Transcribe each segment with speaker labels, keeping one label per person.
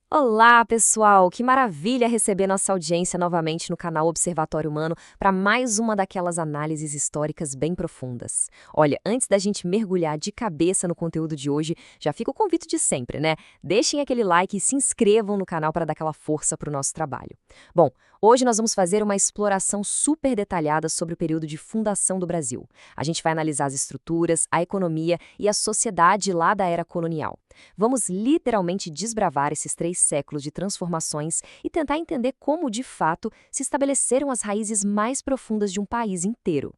Speaker 1: Olá, pessoal! Que maravilha receber nossa audiência novamente no canal Observatório Humano para mais uma daquelas análises históricas bem profundas. Olha, antes da gente mergulhar de cabeça no conteúdo de hoje, já fica o convite de sempre, né? Deixem aquele like e se inscrevam no canal para dar aquela força para o nosso trabalho. Bom, hoje nós vamos fazer uma exploração super detalhada sobre o período de fundação do Brasil. A gente vai analisar as estruturas, a economia e a sociedade lá da era colonial. Vamos literalmente desbravar esses 3 séculos de transformações e tentar entender como, de fato, se estabeleceram as raízes mais profundas de um país inteiro.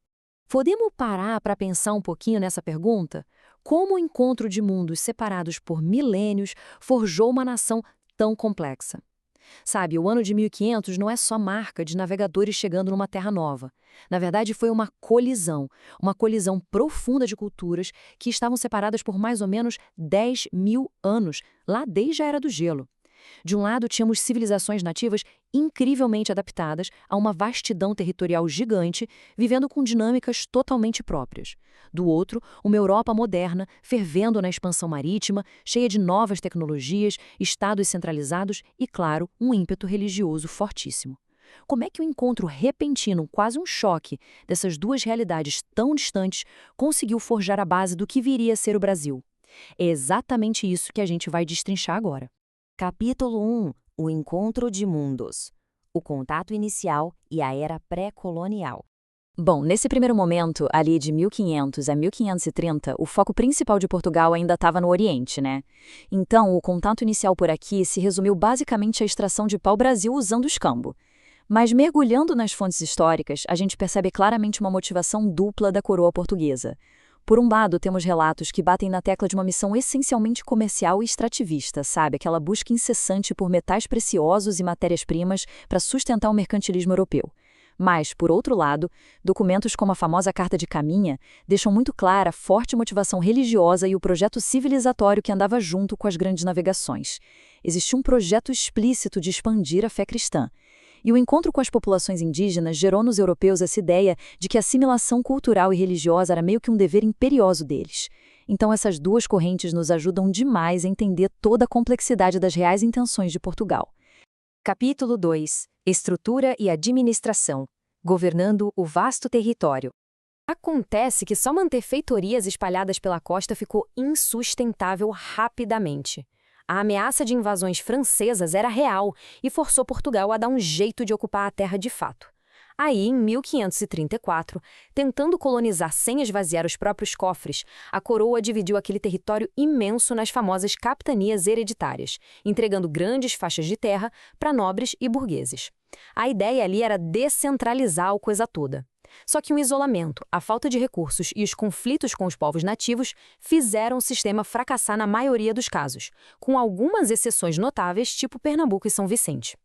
Speaker 1: Podemos parar para pensar um pouquinho nessa pergunta? Como o encontro de mundos separados por milênios forjou uma nação tão complexa? Sabe, o ano de 1500 não é só marca de navegadores chegando numa terra nova. Na verdade, foi uma colisão profunda de culturas que estavam separadas por mais ou menos 10.000 anos, lá desde a Era do Gelo. De um lado, tínhamos civilizações nativas incrivelmente adaptadas a uma vastidão territorial gigante, vivendo com dinâmicas totalmente próprias. Do outro, uma Europa moderna, fervendo na expansão marítima, cheia de novas tecnologias, estados centralizados e, claro, um ímpeto religioso fortíssimo. Como é que o encontro repentino, quase um choque, dessas duas realidades tão distantes conseguiu forjar a base do que viria a ser o Brasil? É exatamente isso que a gente vai destrinchar agora. Capítulo 1. O Encontro de Mundos. O contato inicial e a era pré-colonial. Bom, nesse primeiro momento, ali de 1500 a 1530, o foco principal de Portugal ainda estava no Oriente, né? Então, o contato inicial por aqui se resumiu basicamente à extração de pau-brasil usando o escambo. Mas mergulhando nas fontes históricas, a gente percebe claramente uma motivação dupla da coroa portuguesa. Por um lado, temos relatos que batem na tecla de uma missão essencialmente comercial e extrativista, sabe? Aquela busca incessante por metais preciosos e matérias-primas para sustentar o mercantilismo europeu. Mas, por outro lado, documentos como a famosa Carta de Caminha deixam muito clara a forte motivação religiosa e o projeto civilizatório que andava junto com as grandes navegações. Existia um projeto explícito de expandir a fé cristã. E o encontro com as populações indígenas gerou nos europeus essa ideia de que a assimilação cultural e religiosa era meio que um dever imperioso deles. Então essas duas correntes nos ajudam demais a entender toda a complexidade das reais intenções de Portugal. Capítulo 2. Estrutura e administração. Governando o vasto território. Acontece que só manter feitorias espalhadas pela costa ficou insustentável rapidamente. A ameaça de invasões francesas era real e forçou Portugal a dar um jeito de ocupar a terra de fato. Aí, em 1534, tentando colonizar sem esvaziar os próprios cofres, a coroa dividiu aquele território imenso nas famosas capitanias hereditárias, entregando grandes faixas de terra para nobres e burgueses. A ideia ali era descentralizar a coisa toda. Só que o isolamento, a falta de recursos e os conflitos com os povos nativos fizeram o sistema fracassar na maioria dos casos, com algumas exceções notáveis, tipo Pernambuco e São Vicente.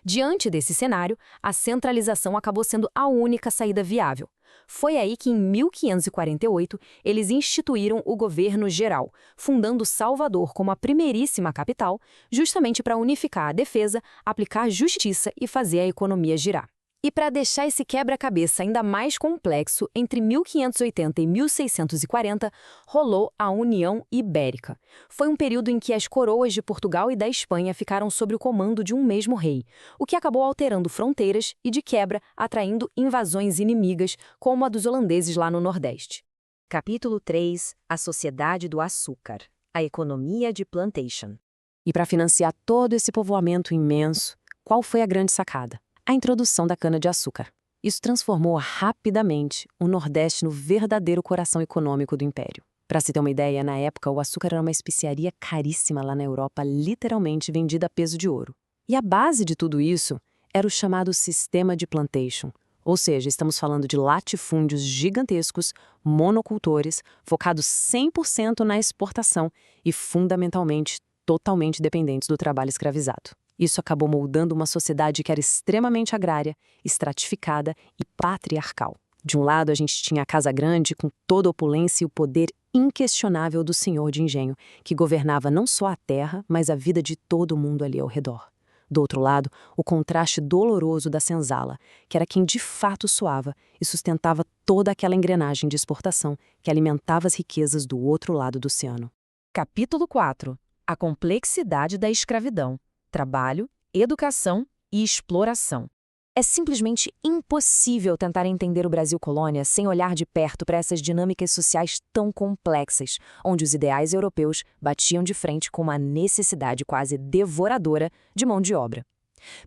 Speaker 1: Diante desse cenário, a centralização acabou sendo a única saída viável. Foi aí que, em 1548, eles instituíram o governo geral, fundando Salvador como a primeiríssima capital, justamente para unificar a defesa, aplicar justiça e fazer a economia girar. E para deixar esse quebra-cabeça ainda mais complexo, entre 1580 e 1640, rolou a União Ibérica. Foi um período em que as coroas de Portugal e da Espanha ficaram sob o comando de um mesmo rei, o que acabou alterando fronteiras e, de quebra, atraindo invasões inimigas, como a dos holandeses lá no Nordeste. Capítulo 3. A Sociedade do Açúcar. A economia de plantation. E para financiar todo esse povoamento imenso, qual foi a grande sacada? A introdução da cana-de-açúcar. Isso transformou rapidamente o Nordeste no verdadeiro coração econômico do Império. Para se ter uma ideia, na época o açúcar era uma especiaria caríssima lá na Europa, literalmente vendida a peso de ouro. E a base de tudo isso era o chamado sistema de plantation. Ou seja, estamos falando de latifúndios gigantescos, monocultores, focados 100% na exportação e, fundamentalmente, totalmente dependentes do trabalho escravizado. Isso acabou moldando uma sociedade que era extremamente agrária, estratificada e patriarcal. De um lado, a gente tinha a Casa Grande, com toda a opulência e o poder inquestionável do senhor de engenho, que governava não só a terra, mas a vida de todo mundo ali ao redor. Do outro lado, o contraste doloroso da senzala, que era quem de fato suava e sustentava toda aquela engrenagem de exportação que alimentava as riquezas do outro lado do oceano. Capítulo 4. A complexidade da escravidão.
Speaker 2: trabalho, educação e exploração. É simplesmente impossível tentar entender o Brasil colônia sem olhar de perto para essas dinâmicas sociais tão complexas, onde os ideais europeus batiam de frente com uma necessidade quase devoradora de mão de obra.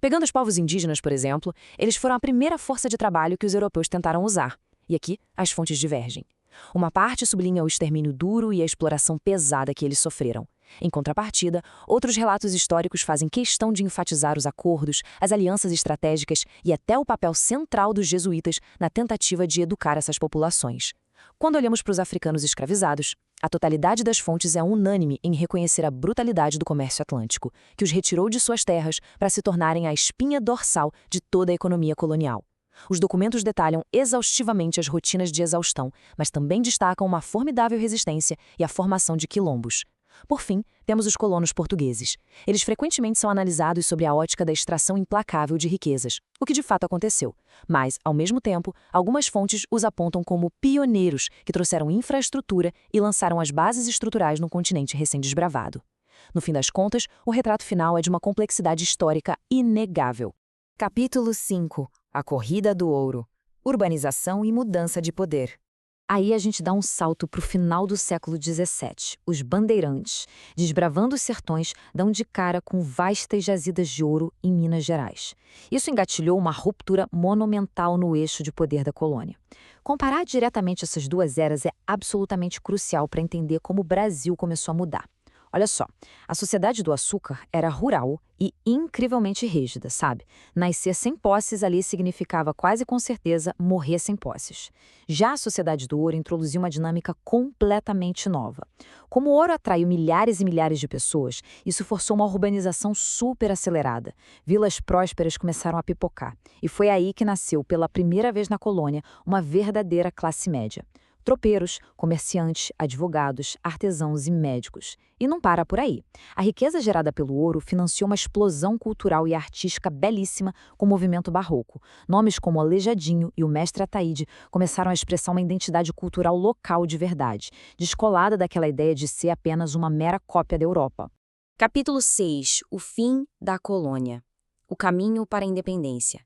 Speaker 2: Pegando os povos indígenas, por exemplo, eles foram a primeira força de trabalho que os europeus tentaram usar. E aqui, as fontes divergem. Uma parte sublinha o extermínio duro e a exploração pesada que eles sofreram. Em contrapartida, outros relatos históricos fazem questão de enfatizar os acordos, as alianças estratégicas e até o papel central dos jesuítas na tentativa de educar essas populações. Quando olhamos para os africanos escravizados, a totalidade das fontes é unânime em reconhecer a brutalidade do comércio atlântico, que os retirou de suas terras para se tornarem a espinha dorsal de toda a economia colonial. Os documentos detalham exaustivamente as rotinas de exaustão, mas também destacam uma formidável resistência e a formação de quilombos. Por fim, temos os colonos portugueses. Eles frequentemente são analisados sob a ótica da extração implacável de riquezas, o que de fato aconteceu. Mas, ao mesmo tempo, algumas fontes os apontam como pioneiros que trouxeram infraestrutura e lançaram as bases estruturais no continente recém-desbravado. No fim das contas, o retrato final é de uma complexidade histórica inegável.
Speaker 3: Capítulo 5. A Corrida do Ouro. Urbanização e mudança de poder.
Speaker 2: Aí a gente dá um salto para o final do século XVII. Os bandeirantes, desbravando os sertões, dão de cara com vastas jazidas de ouro em Minas Gerais. Isso engatilhou uma ruptura monumental no eixo de poder da colônia. Comparar diretamente essas duas eras é absolutamente crucial para entender como o Brasil começou a mudar. Olha só, a sociedade do açúcar era rural e incrivelmente rígida, sabe? Nascer sem posses ali significava quase com certeza morrer sem posses. Já a sociedade do ouro introduziu uma dinâmica completamente nova. Como o ouro atraiu milhares e milhares de pessoas, isso forçou uma urbanização super acelerada. Vilas prósperas começaram a pipocar. E foi aí que nasceu, pela primeira vez na colônia, uma verdadeira classe média. Tropeiros, comerciantes, advogados, artesãos e médicos. E não para por aí. A riqueza gerada pelo ouro financiou uma explosão cultural e artística belíssima com o movimento barroco. Nomes como Aleijadinho e o Mestre Ataíde começaram a expressar uma identidade cultural local de verdade, descolada daquela ideia de ser apenas uma mera cópia da Europa.
Speaker 1: Capítulo 6. O fim da colônia. O caminho para a independência.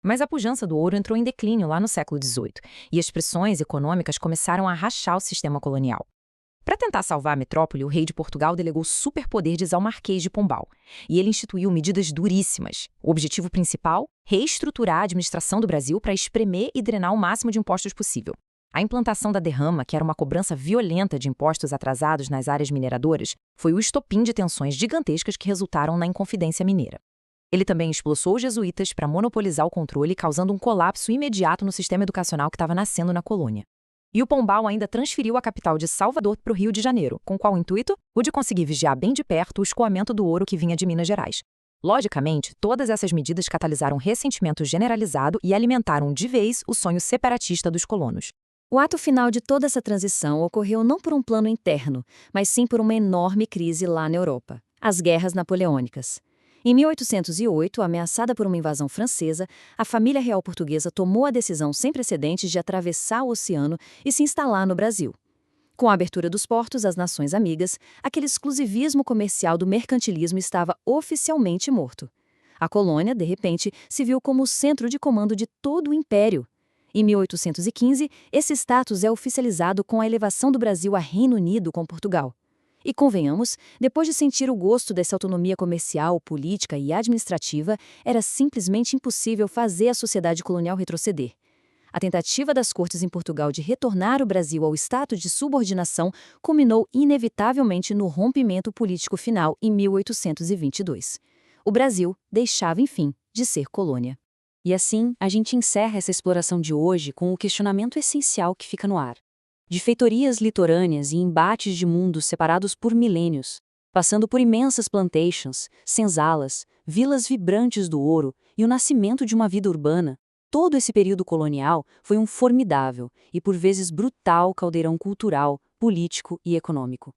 Speaker 2: Mas a pujança do ouro entrou em declínio lá no século XVIII, e as pressões econômicas começaram a rachar o sistema colonial. Para tentar salvar a metrópole, o rei de Portugal delegou superpoderes ao Marquês de Pombal, e ele instituiu medidas duríssimas. O objetivo principal? Reestruturar a administração do Brasil para espremer e drenar o máximo de impostos possível. A implantação da derrama, que era uma cobrança violenta de impostos atrasados nas áreas mineradoras, foi o estopim de tensões gigantescas que resultaram na Inconfidência Mineira. Ele também expulsou os jesuítas para monopolizar o controle, causando um colapso imediato no sistema educacional que estava nascendo na colônia. E o Pombal ainda transferiu a capital de Salvador para o Rio de Janeiro, com qual intuito? O de conseguir vigiar bem de perto o escoamento do ouro que vinha de Minas Gerais. Logicamente, todas essas medidas catalisaram um ressentimento generalizado e alimentaram de vez o sonho separatista dos colonos.
Speaker 4: O ato final de toda essa transição ocorreu não por um plano interno, mas sim por uma enorme crise lá na Europa: as guerras napoleônicas. Em 1808, ameaçada por uma invasão francesa, a família real portuguesa tomou a decisão sem precedentes de atravessar o oceano e se instalar no Brasil. Com a abertura dos portos às nações amigas, aquele exclusivismo comercial do mercantilismo estava oficialmente morto. A colônia, de repente, se viu como o centro de comando de todo o império. Em 1815, esse status é oficializado com a elevação do Brasil a Reino Unido com Portugal. E convenhamos, depois de sentir o gosto dessa autonomia comercial, política e administrativa, era simplesmente impossível fazer a sociedade colonial retroceder. A tentativa das cortes em Portugal de retornar o Brasil ao status de subordinação culminou inevitavelmente no rompimento político final em 1822. O Brasil deixava, enfim, de ser colônia.
Speaker 1: E assim, a gente encerra essa exploração de hoje com o questionamento essencial que fica no ar. De feitorias litorâneas e embates de mundos separados por milênios, passando por imensas plantations, senzalas, vilas vibrantes do ouro e o nascimento de uma vida urbana, todo esse período colonial foi um formidável e por vezes brutal caldeirão cultural, político e econômico.